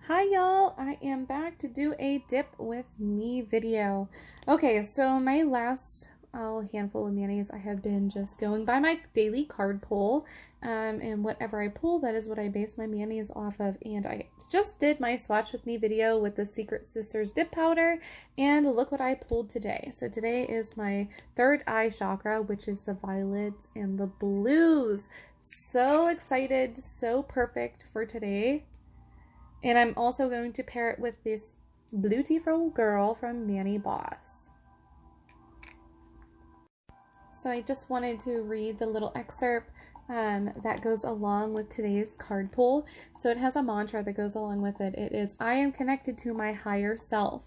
Hi y'all, I am back to do a dip with me video. Okay, so my last handful of manis, I have been just going by my daily card pull, and whatever I pull, that is what I base my manis off of. And I just did my swatch with me video with the Secret Sisters dip powder, and look what I pulled today. So today is my third eye chakra, which is the violets and the blues. So excited, so perfect for today. And I'm also going to pair it with this Beautiful Girl from ManiBoss. So I just wanted to read the little excerpt that goes along with today's card pull. So it has a mantra that goes along with it. It is, I am connected to my higher self.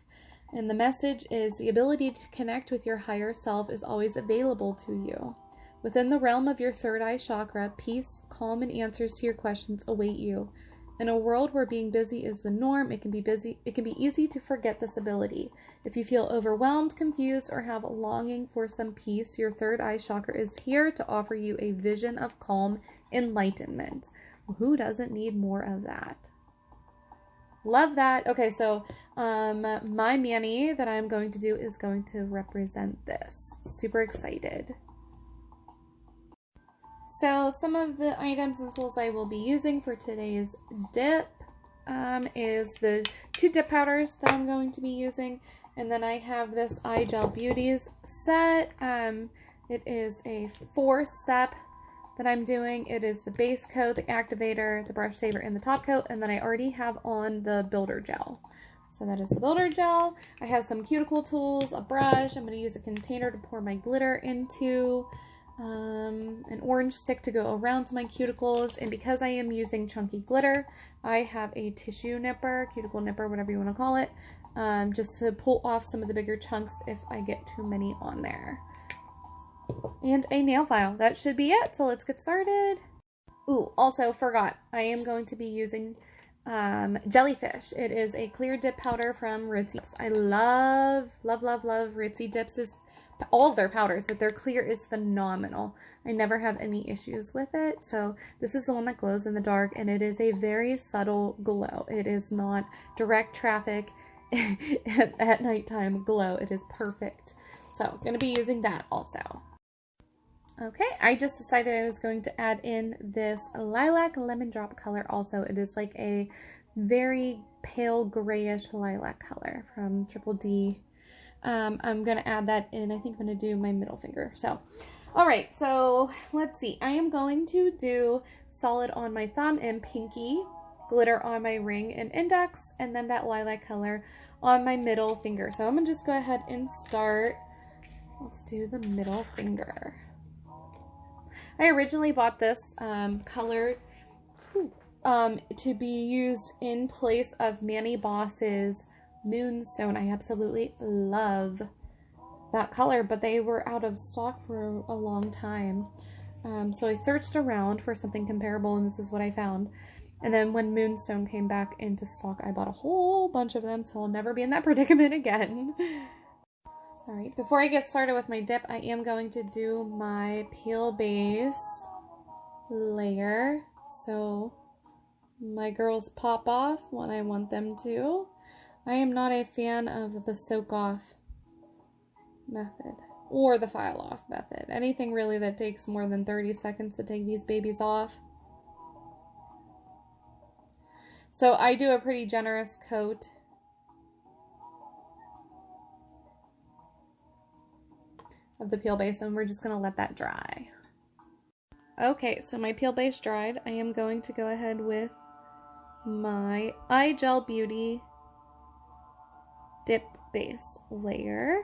And the message is, the ability to connect with your higher self is always available to you. Within the realm of your third eye chakra, peace, calm, and answers to your questions await you. In a world where being busy is the norm, it can be easy to forget this ability. If you feel overwhelmed, confused, or have a longing for some peace, your third eye chakra is here to offer you a vision of calm enlightenment. Who doesn't need more of that? Love that. Okay, so my mani that I'm going to do is going to represent this. Super excited. So some of the items and tools I will be using for today's dip is the 2 dip powders that I'm going to be using. And then I have this Eye Gel Beauties set. It is a 4-step that I'm doing. It is the base coat, the activator, the brush saver, and the top coat. And then I already have on the builder gel. So that is the builder gel. I have some cuticle tools, a brush. I'm going to use a container to pour my glitter into. An orange stick to go around my cuticles, and because I am using chunky glitter, I have a tissue nipper, cuticle nipper, whatever you want to call it, just to pull off some of the bigger chunks if I get too many on there. And a nail file. That should be it, so let's get started. Ooh, also forgot, I am going to be using Jellyfish. It is a clear dip powder from Britts. I love Britts dips. All of their powders, but their clear is phenomenal. I never have any issues with it. So this is the one that glows in the dark, and it is a very subtle glow. It is not direct traffic at nighttime glow. It is perfect. So I'm going to be using that also. Okay, I just decided I was going to add in this lilac lemon drop color also. It is like a very pale grayish lilac color from Triple D. I'm going to add that in. I think I'm going to do my middle finger. So, all right. So let's see. I am going to do solid on my thumb and pinky, glitter on my ring and index, and then that lilac color on my middle finger. So I'm going to just go ahead and start. Let's do the middle finger. I originally bought this colored to be used in place of ManiBoss's Moonstone. I absolutely love that color, but they were out of stock for a long time. So I searched around for something comparable, and this is what I found. And then when Moonstone came back into stock, I bought a whole bunch of them, so I'll never be in that predicament again. Alright, before I get started with my dip, I am going to do my peel base layer, so my girls pop off when I want them to. I am not a fan of the soak off method or the file off method. Anything really that takes more than 30 seconds to take these babies off. So I do a pretty generous coat. Of the peel base, and we're just going to let that dry. Okay, so my peel base dried. I am going to go ahead with my Eye Gel Beauty dip base layer.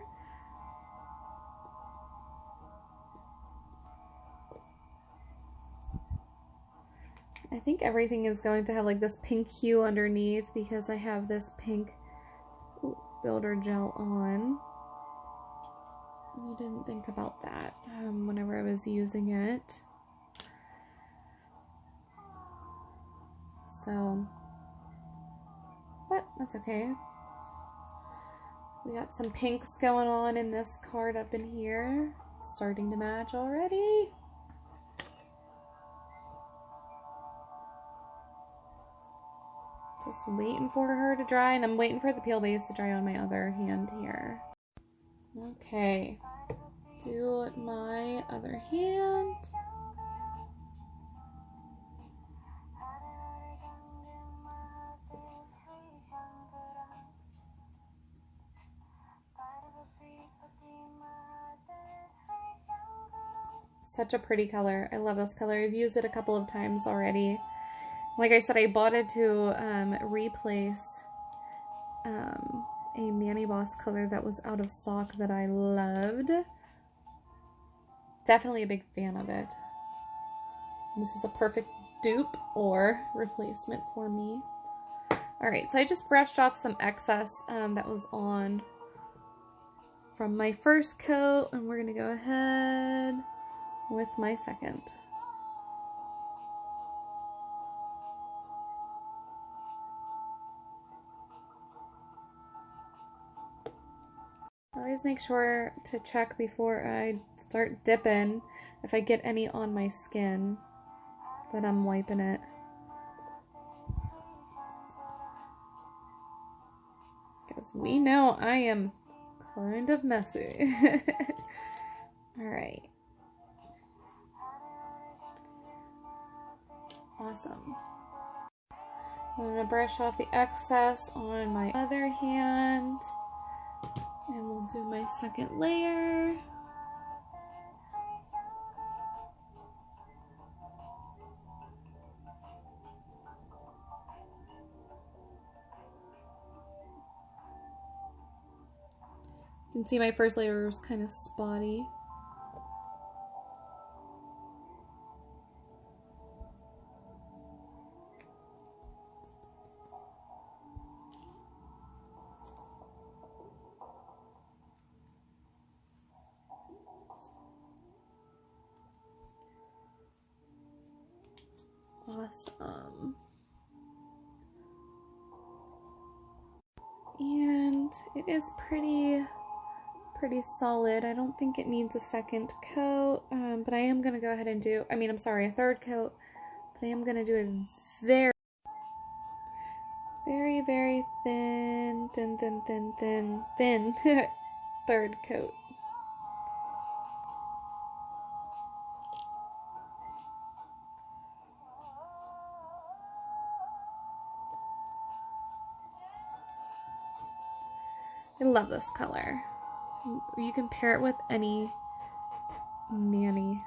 I think everything is going to have like this pink hue underneath because I have this pink builder gel on. I didn't think about that whenever I was using it. So, but that's okay. We got some pinks going on in this card up in here. It's starting to match already. Just waiting for her to dry, and I'm waiting for the peel base to dry on my other hand here. Okay, do my other hand. Such a pretty color. I love this color. I've used it a couple of times already. Like I said, I bought it to replace a ManiBoss color that was out of stock that I loved. Definitely a big fan of it. This is a perfect dupe or replacement for me. Alright, so I just brushed off some excess that was on from my first coat, and we're going to go ahead with my second. Always make sure to check before I start dipping if I get any on my skin that I'm wiping it. Because we know I am kind of messy. Alright. Awesome. I'm going to brush off the excess on my other hand. And we'll do my second layer. You can see my first layer was kind of spotty. Awesome. And it is pretty solid. I don't think it needs a second coat, but I am going to go ahead and do, a third coat, but I am going to do a very thin third coat. I love this color. You can pair it with any mani.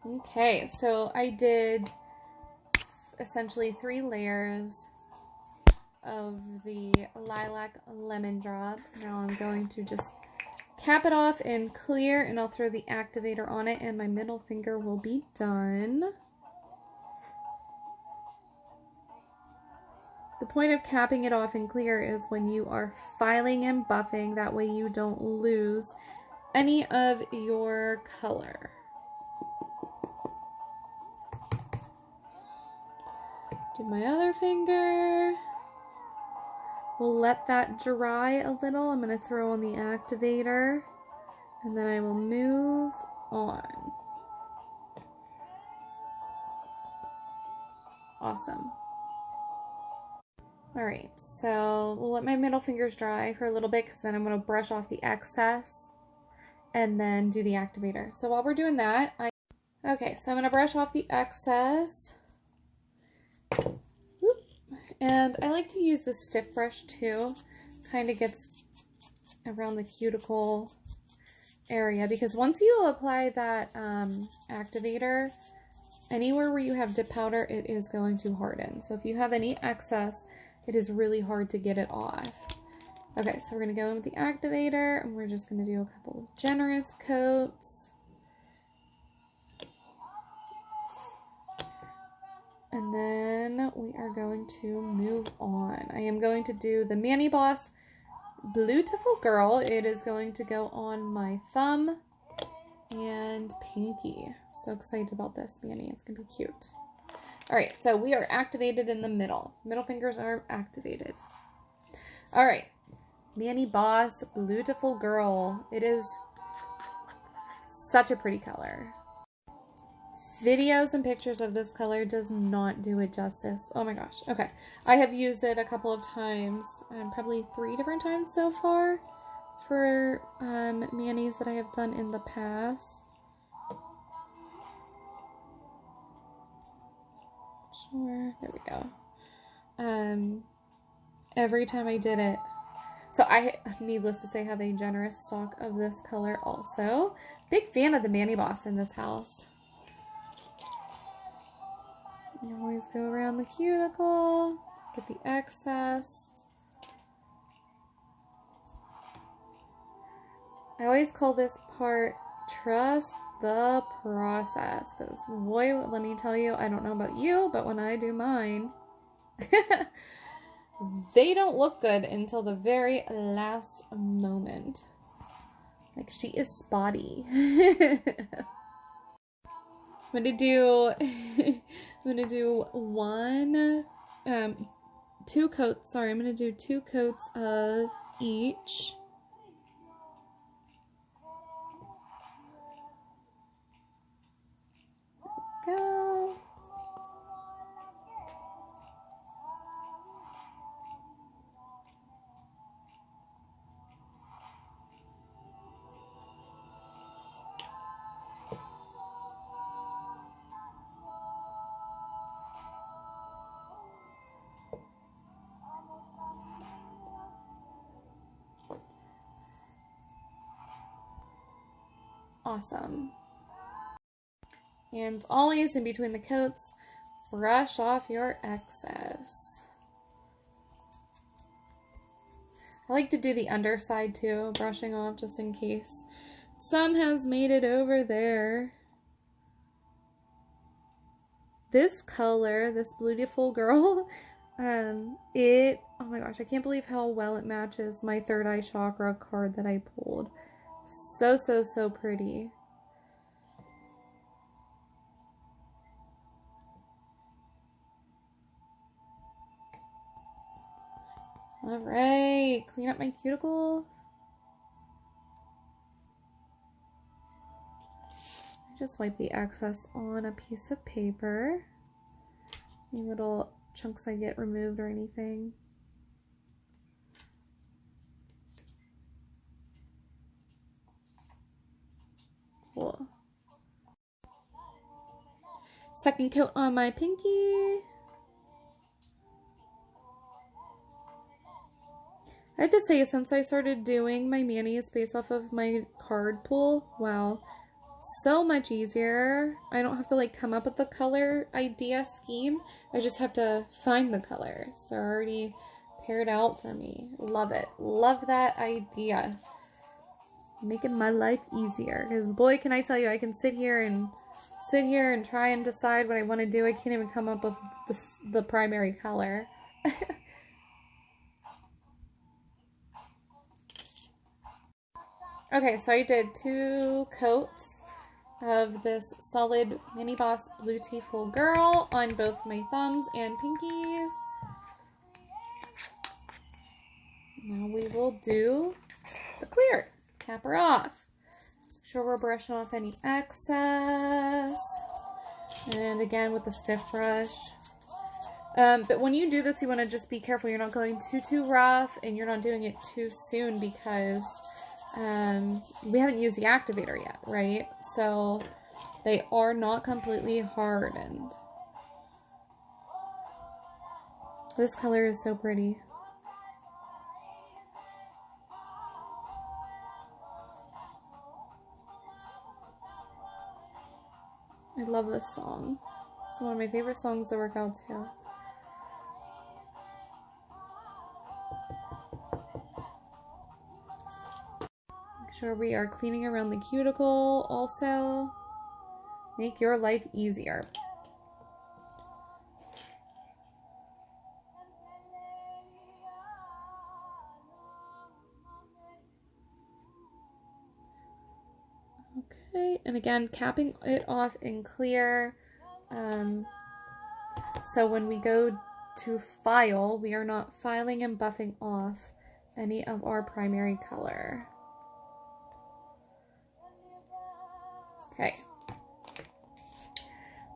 Okay, so I did essentially 3 layers of the lilac lemon drop. Now I'm going to just cap it off in clear, and I'll throw the activator on it, and my middle finger will be done. The point of capping it off in clear is when you are filing and buffing, that way you don't lose any of your color. Do my other finger. We'll let that dry a little. I'm going to throw on the activator, and then I will move on. Awesome. Alright, so we'll let my middle fingers dry for a little bit, because then I'm going to brush off the excess and then do the activator. So while we're doing that, okay, so I'm going to brush off the excess. Whoop. And I like to use the stiff brush too. Kind of gets around the cuticle area, because once you apply that activator, anywhere where you have dip powder, it is going to harden. So if you have any excess, it is really hard to get it off. Okay, so we're going to go in with the activator, and we're just going to do a couple of generous coats. And then we are going to move on. I am going to do the ManiBoss Beautiful Girl. It is going to go on my thumb and pinky. So excited about this, Manny. It's going to be cute. Alright, so we are activated in the middle. Middle fingers are activated. Alright, ManiBoss Beautiful Girl. It is Such a pretty color. Videos and pictures of this color does not do it justice. Oh my gosh. Okay. I have used it a couple of times, probably 3 different times so far for manis that I have done in the past. Sure. There we go. Every time I did it. So I, needless to say, have a generous stock of this color also. Big fan of the ManiBoss in this house. You always go around the cuticle, get the excess. I always call this part trust the process, because boy, let me tell you, I don't know about you, but when I do mine, they don't look good until the very last moment. Like, she is spotty. I'm gonna do two coats. Sorry, I'm gonna do 2 coats of each. There we go. Awesome. And always in between the coats, brush off your excess. I like to do the underside too, brushing off just in case some has made it over there. This color, this beautiful girl, oh my gosh, I can't believe how well it matches my third eye chakra card that I pulled. So, so, so pretty. All right, clean up my cuticle. Just wipe the excess on a piece of paper. Any little chunks I get removed or anything. Cool. Second coat on my pinky. I have to say, since I started doing my manis based off of my card pull, wow, so much easier. I don't have to like come up with the color idea scheme. I just have to find the colors. They're already paired out for me. Love it. Love that idea. Making my life easier. Because boy, can I tell you, I can sit here and try and decide what I want to do. I can't even come up with the primary color. Okay, so I did 2 coats of this solid ManiBoss Beautiful Girl on both my thumbs and pinkies. Now we will do the clear. Cap her off. Make sure we're brushing off any excess. And again with the stiff brush. But when you do this, you want to just be careful. You're not going too rough and you're not doing it too soon because we haven't used the activator yet, right? So they are not completely hardened. This color is so pretty. I love this song. It's one of my favorite songs to work out to. Make sure we are cleaning around the cuticle also. Make your life easier. Okay, and again, capping it off in clear. So when we go to file, we are not filing and buffing off any of our primary color. Okay.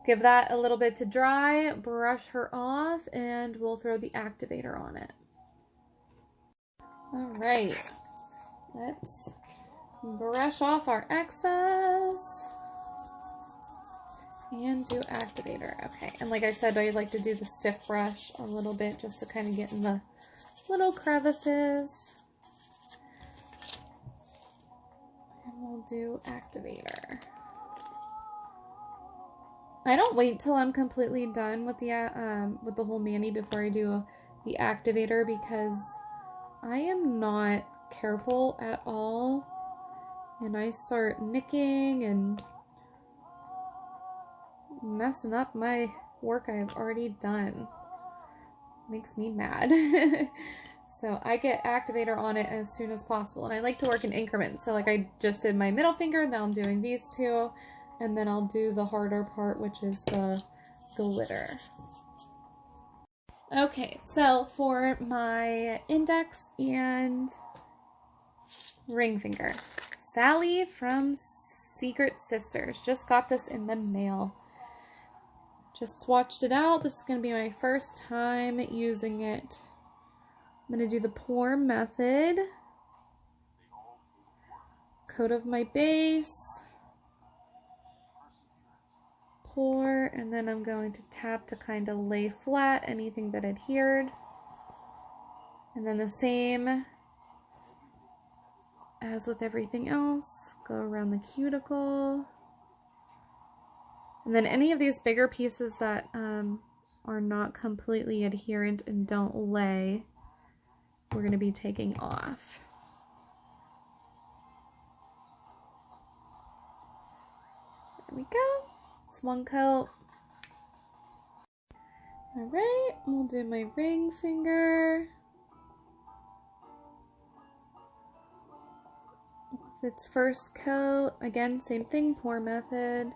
Give that a little bit to dry, brush her off, and we'll throw the activator on it. All right. Let's brush off our excess and do activator. Okay, and like I said, I like to do the stiff brush a little bit just to kind of get in the little crevices. And we'll do activator. I don't wait till I'm completely done with the whole mani before I do the activator, because I am not careful at all, and I start nicking and messing up my work I've already done. Makes me mad. So I get activator on it as soon as possible, and I like to work in increments. So like I just did my middle finger, now I'm doing these two, and then I'll do the harder part, which is the glitter. Okay, so for my index and ring finger, Sally from Secret Sisters. Just got this in the mail. Just swatched it out. This is going to be my first time using it. I'm going to do the pour method. Coat of my base. Pour, and then I'm going to tap to kind of lay flat anything that adhered. And then the same as with everything else, go around the cuticle. And then any of these bigger pieces that are not completely adherent and don't lay, we're going to be taking off. There we go. It's one coat. Alright, we'll do my ring finger. With its first coat, again, same thing, pour method.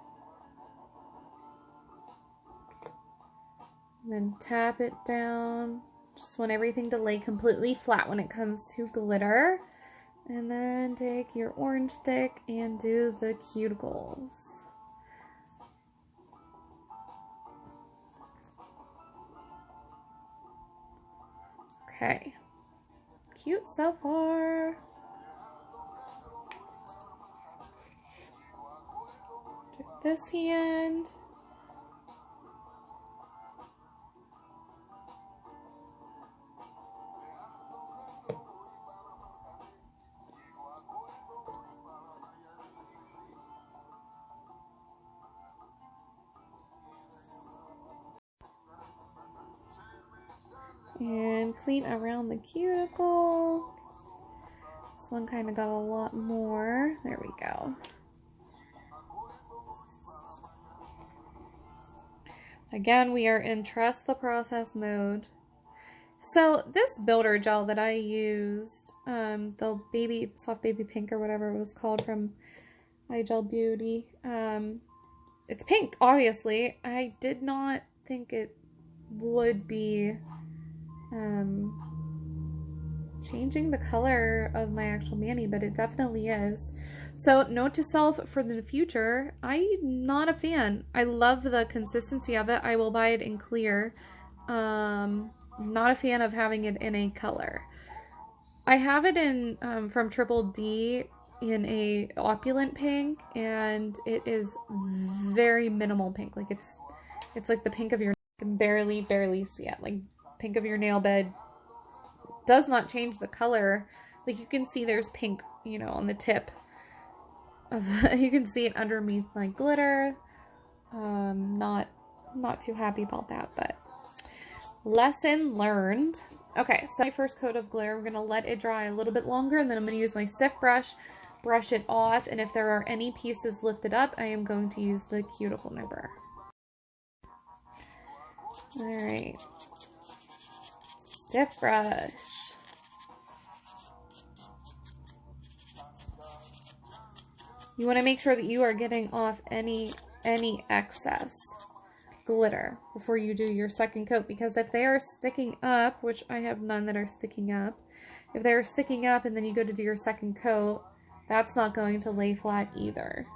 And then tap it down. Just want everything to lay completely flat when it comes to glitter. And then take your orange stick and do the cuticles. Okay, cute so far. Check this hand. And clean around the cuticle. This one kind of got a lot more. There we go. Again, we are in trust the process mode. So this builder gel that I used, the baby soft baby pink or whatever it was called from iGel Beauty, it's pink, obviously. I did not think it would be changing the color of my actual mani, but it definitely is. So note to self for the future, I'm not a fan. I love the consistency of it. I will buy it in clear. Not a fan of having it in a color. I have it in from Triple D in a opulent pink, and it is very minimal pink. Like it's like the pink of your, you can barely see it. Like pink of your nail bed. Does not change the color. Like you can see there's pink, you know, on the tip. You can see it underneath like glitter. Not too happy about that, but lesson learned. Okay, so my first coat of glitter, I'm gonna let it dry a little bit longer, and then I'm gonna use my stiff brush, brush it off, and if there are any pieces lifted up, I am going to use the cuticle nibber. All right. Stiff brush. You want to make sure that you are getting off any excess glitter before you do your second coat, because if they are sticking up, which I have none that are sticking up, if they're sticking up and then you go to do your second coat, that's not going to lay flat either.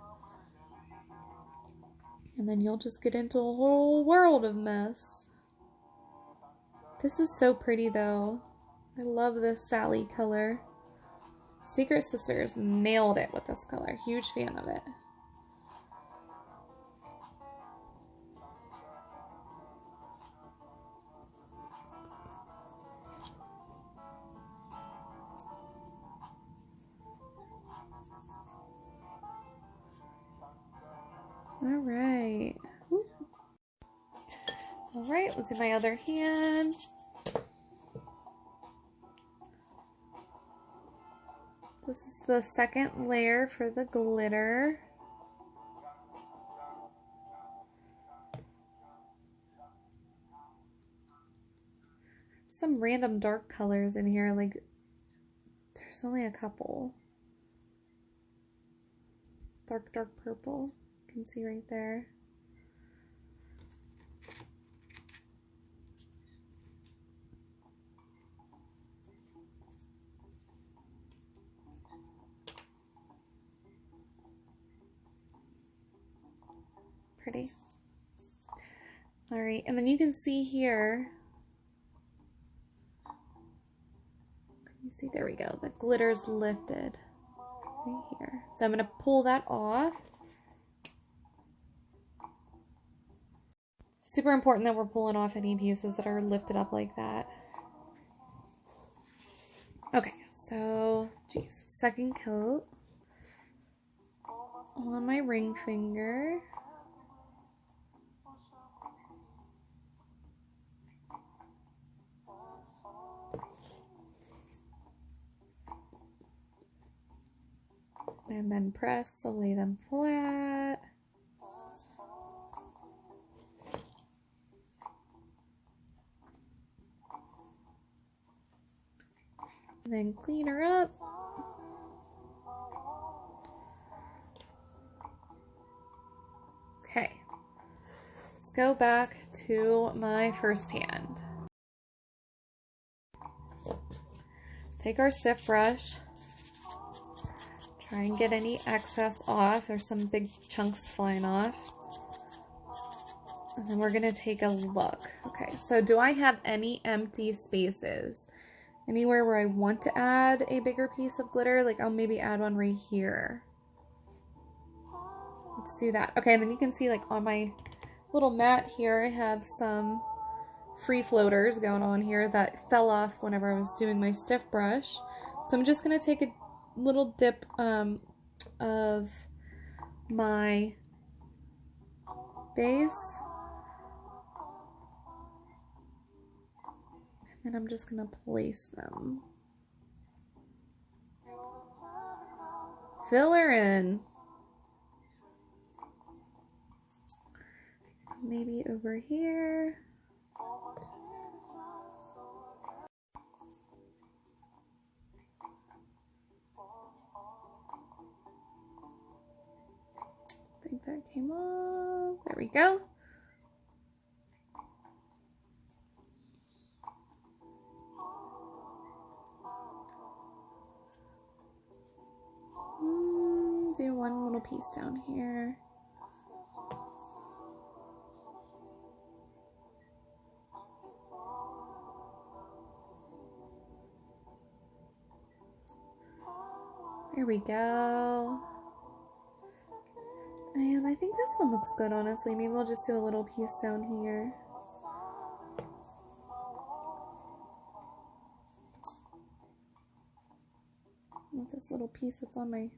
And then you'll just get into a whole world of mess. This is so pretty though. I love this Sally color. Secret Sisters nailed it with this color. Huge fan of it. Alright. Alright, let's do my other hand. This is the second layer for the glitter. Some random dark colors in here, like there's only a couple. Dark purple, you can see right there. Pretty. All right, and then you can see here, can you see, there we go, the glitter's lifted right here. So I'm going to pull that off. Super important that we're pulling off any pieces that are lifted up like that. Okay, so, geez, second coat on my ring finger. And then press to lay them flat. And then clean her up. Okay. Let's go back to my first hand. Take our stiff brush. Try and get any excess off. There's some big chunks flying off. And then we're going to take a look. Okay, so do I have any empty spaces? Anywhere where I want to add a bigger piece of glitter? Like I'll maybe add one right here. Let's do that. Okay, and then you can see like on my little mat here, I have some free floaters going on here that fell off whenever I was doing my stiff brush. So I'm just going to take a little dip of my base, and I'm just gonna place them. Fill her in. Maybe over here. I think that came off. There we go. Do one little piece down here. There we go. And I think this one looks good, honestly. Maybe we'll just do a little piece down here. With this little piece that's on my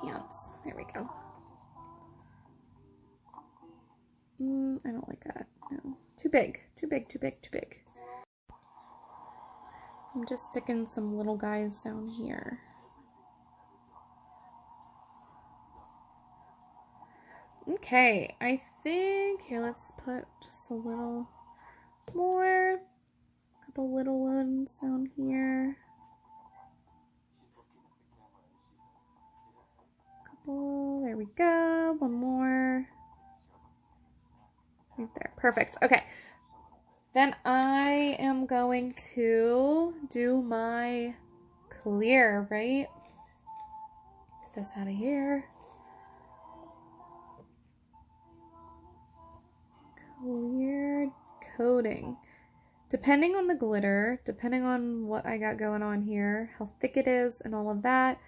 pants. There we go. I don't like that. No. Too big. Too big, too big, too big. I'm just sticking some little guys down here. Okay, I think, here, let's put just a little more. A couple little ones down here. Couple, there we go. One more. Right there, perfect. Okay, then I am going to do my clear, right? Get this out of here. clear coating. Depending on the glitter, depending on what I got going on here, how thick it is and all of that,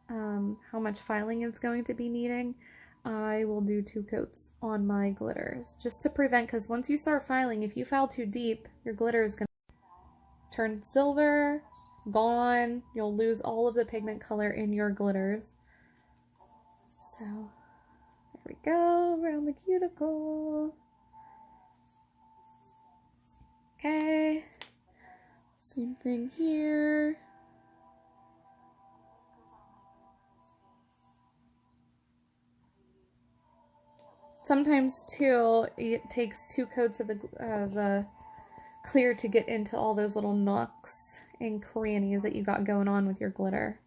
how much filing it's going to be needing, I will do 2 coats on my glitters just to prevent, because once you start filing, if you file too deep, your glitter is going to turn silver, gone, you'll lose all of the pigment color in your glitters. So there we go, around the cuticle. Okay, same thing here. Sometimes too, it takes 2 coats of the clear to get into all those little nooks and crannies that you got going on with your glitter.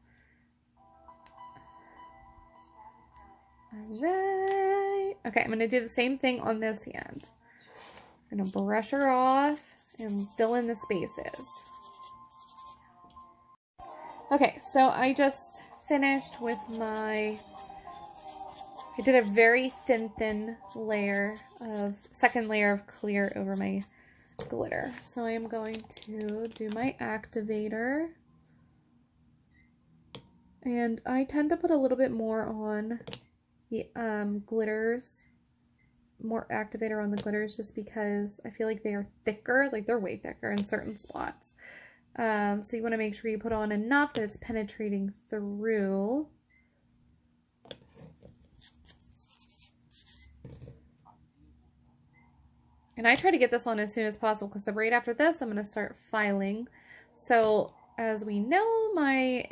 Alright, okay, I'm going to do the same thing on this hand. I'm going to brush her off and fill in the spaces. Okay, so I just finished with my, I did a very thin layer of, second layer of clear over my glitter. So I am going to do my activator. And I tend to put a little bit more on the glitters, more activator on the glitters, just because I feel like they are thicker, like they're way thicker in certain spots. So you want to make sure you put on enough that it's penetrating through. And I try to get this on as soon as possible, because right after this I'm going to start filing. So as we know, my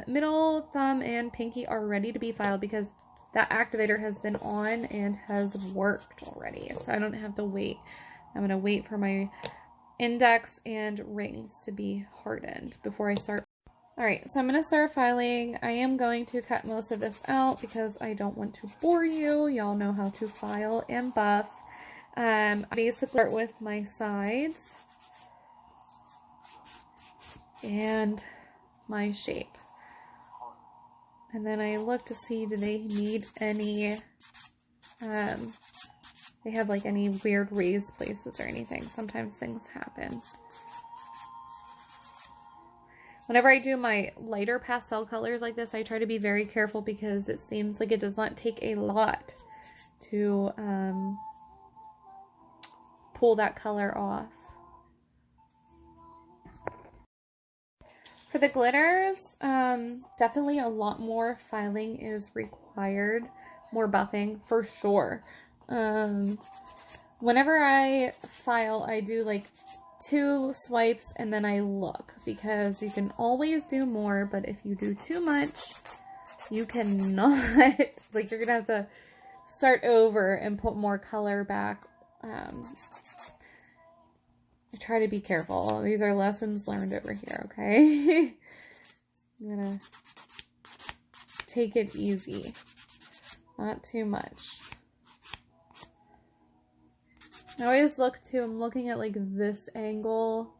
middle thumb and pinky are ready to be filed because that activator has been on and has worked already. So I don't have to wait. I'm going to wait for my index and rings to be hardened before I start. Alright, so I'm going to start filing. I am going to cut most of this out because I don't want to bore you. Y'all know how to file and buff. I basically start with my sides and my shape. And then I look to see, do they need any, they have like any weird raised places or anything. Sometimes things happen. Whenever I do my lighter pastel colors like this, I try to be very careful because it seems like it does not take a lot to pull that color off. For the glitters, definitely a lot more filing is required, more buffing for sure. Whenever I file, I do like 2 swipes and then I look, because you can always do more, but if you do too much, you cannot, like you're gonna have to start over and put more color back. I try to be careful. These are lessons learned over here, okay? I'm gonna take it easy. Not too much. I always look to, I'm looking at like this angle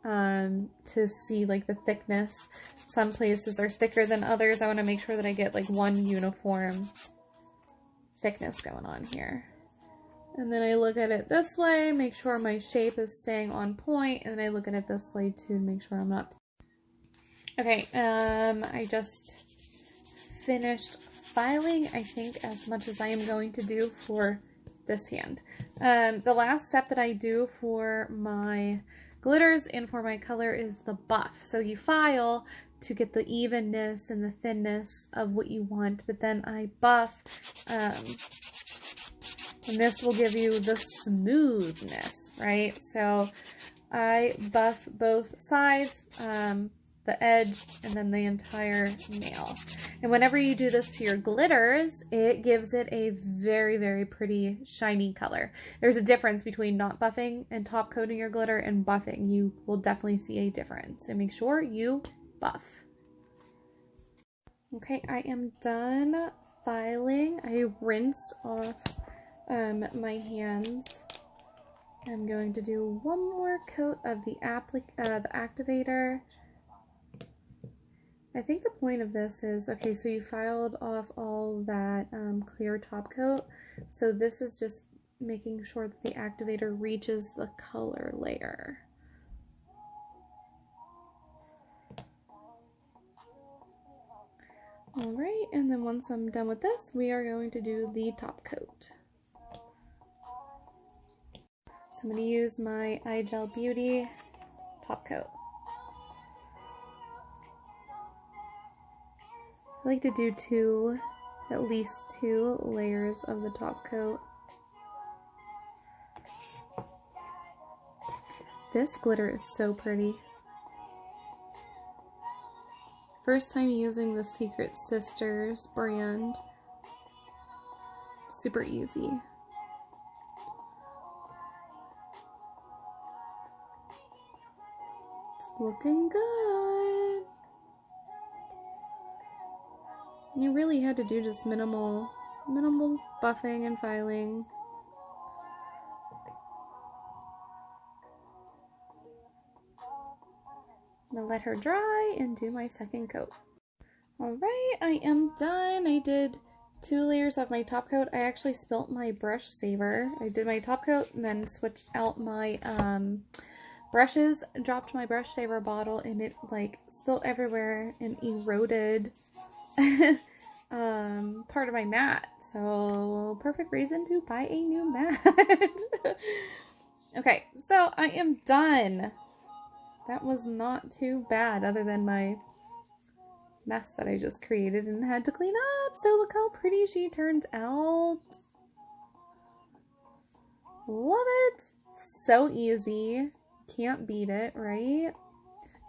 to see like the thickness. Some places are thicker than others. I want to make sure that I get like one uniform thickness going on here. And then I look at it this way, make sure my shape is staying on point, and then I look at it this way too to make sure I'm not. Okay, I just finished filing, I think, as much as I am going to do for this hand. The last step that I do for my glitters and for my color is the buff. So you file to get the evenness and the thinness of what you want, but then I buff, and this will give you the smoothness, right? So I buff both sides, the edge, and then the entire nail. And whenever you do this to your glitters, it gives it a very, very pretty shiny color. There's a difference between not buffing and top coating your glitter and buffing. You will definitely see a difference. So make sure you buff. Okay, I am done filing. I rinsed off my hands. I'm going to do one more coat of the activator. I think the point of this is, okay, so you filed off all that clear top coat. So this is just making sure that the activator reaches the color layer. Alright, and then once I'm done with this, we are going to do the top coat. So I'm going to use my iGel Beauty top coat. I like to do at least two layers of the top coat. This glitter is so pretty. First time using the Secret Sisters brand. Super easy. It's looking good. You really had to do just minimal buffing and filing. I'm gonna let her dry and do my second coat. Alright, I am done. I did 2 layers of my top coat. I actually spilt my brush saver. I did my top coat and then switched out my brushes, dropped my brush saver bottle, and it like spilt everywhere and eroded part of my mat. So perfect reason to buy a new mat. Okay, so I am done. That was not too bad, other than my mess that I just created and had to clean up. So look how pretty she turned out. Love it. So easy. Can't beat it, right?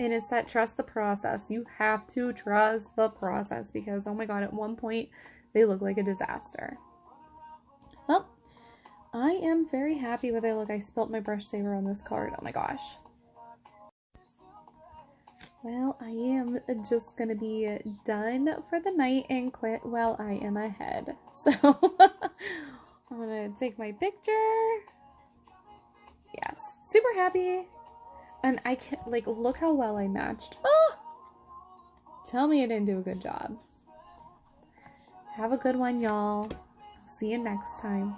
And it's that trust the process. You have to trust the process because, oh my god, at one point they look like a disaster. Well, I am very happy with it. Look, I spilt my brush saver on this card. Oh my gosh. Well, I am just gonna be done for the night and quit while I am ahead. So, I'm gonna take my picture. Yes, super happy. And I can't, like, look how well I matched. Oh! Tell me I didn't do a good job. Have a good one, y'all. See you next time.